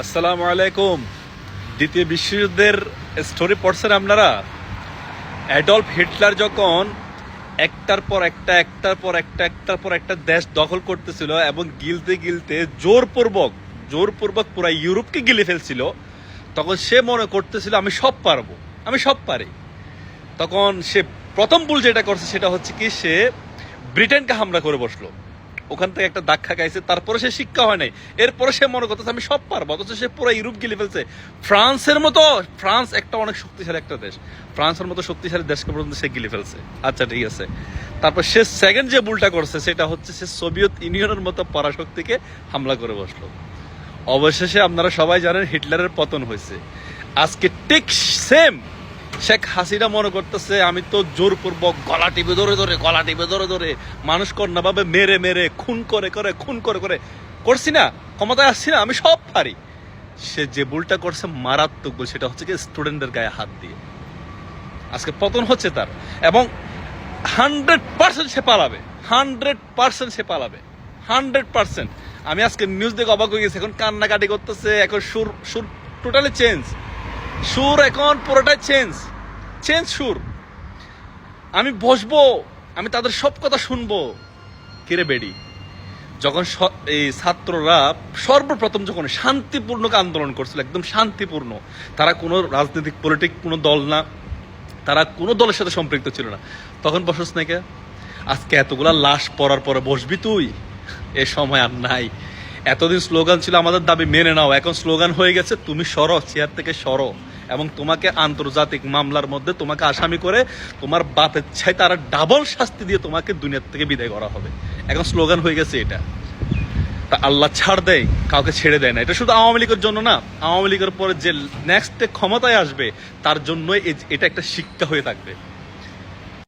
আসসালামু আলাইকুম। দ্বিতীয় বিশ্বযুদ্ধের স্টোরি পড়ছেন আপনারা? অ্যাডলফ হিটলার যখন একটার পর একটা দেশ দখল করতেছিল এবং গিলতে গিলতে জোরপূর্বক পুরো ইউরোপকে গিলে ফেলছিল, তখন সে মনে করতেছিল আমি সব পারবো, আমি সব পারি। তখন সে প্রথম ভুল যেটা করছে সেটা হচ্ছে কি, সে ব্রিটেনকে হামলা করে বসলো। ওখান থেকে একটা ধাক্কা খাইছে, তারপরে সে শিক্ষা হয় নাই। এরপরে সে মনে করতেছে আমি সব পারবো, অথচ সে পুরো ইউরোপ গিলে ফেলছে। ফ্রান্স একটা অনেক শক্তিশালী একটা দেশ, ফ্রান্সের মতো শক্তিশালী দেশকে পর্যন্ত সে গিলে ফেলছে। আচ্ছা ঠিক আছে, তারপর সে সেকেন্ড যে ভুলটা করছে সেটা হচ্ছে সে সোভিয়েত ইউনিয়নের মতো পরাশক্তিকে হামলা করে বসলো। অবশেষে আপনারা সবাই জানেন হিটলারের পতন হয়েছে। আজকে ঠিক সেম শেখ হাসিনা মনে করতেছে আমি তো জোরপূর্বক গলা টিপে ধরে মানুষ কন্যা ভাবে মেরে মেরে খুন করে করছি না, ক্ষমতায় আসছি না, আমি সব পারি। সে যে ভুলটা করছে মারাত্মক ভুল, সেটা হচ্ছে কি স্টুডেন্টদের গায়ে হাত দিয়ে। আজকে পতন হচ্ছে তার, এবং 100% সে পালাবে, 100% আমি আজকে নিউজ দেখে অবাক হয়ে গেছি। এখন কান্নাকাটি করতেছে, এখন সুর টোটালি চেঞ্জ, সুর এখন পুরোটাই চেঞ্জ সুর। আমি বসবো, আমি তাদের সব কথা শুনবো। কিরে বেডি, যখন এই ছাত্ররা সর্বপ্রথম যখন শান্তিপূর্ণ আন্দোলন করছিল, একদম শান্তিপূর্ণ, তারা কোনো রাজনৈতিক পলিটিক কোনো দল না, তারা কোনো দলের সাথে সম্পৃক্ত ছিল না, তখন বসস না কে? আজকে এতগুলা লাশ পড়ার পরে বসবি তুই? এ সময় আর নাই। এতদিন স্লোগান ছিল আমাদের দাবি মেনে নাও, এখন স্লোগান হয়ে গেছে তুমি সরো, চেয়ার থেকে সরো, এবং তোমাকে আন্তর্জাতিক মামলার মধ্যে তোমাকে আসামি করে তোমার বাপের ছাই তারা ডাবল শাস্তি দিয়ে তোমাকে দুনিয়ার থেকে বিদায় করা হবে। এখন স্লোগান হয়ে গেছে এটা। তা আল্লাহ ছাড় দেয়, কাউকে ছেড়ে দেয় না। এটা শুধু আওয়ামী লীগের জন্য না, আওয়ামী লীগের পরে যে নেক্সট ক্ষমতায় আসবে তার জন্য এটা একটা শিক্ষা হয়ে থাকবে।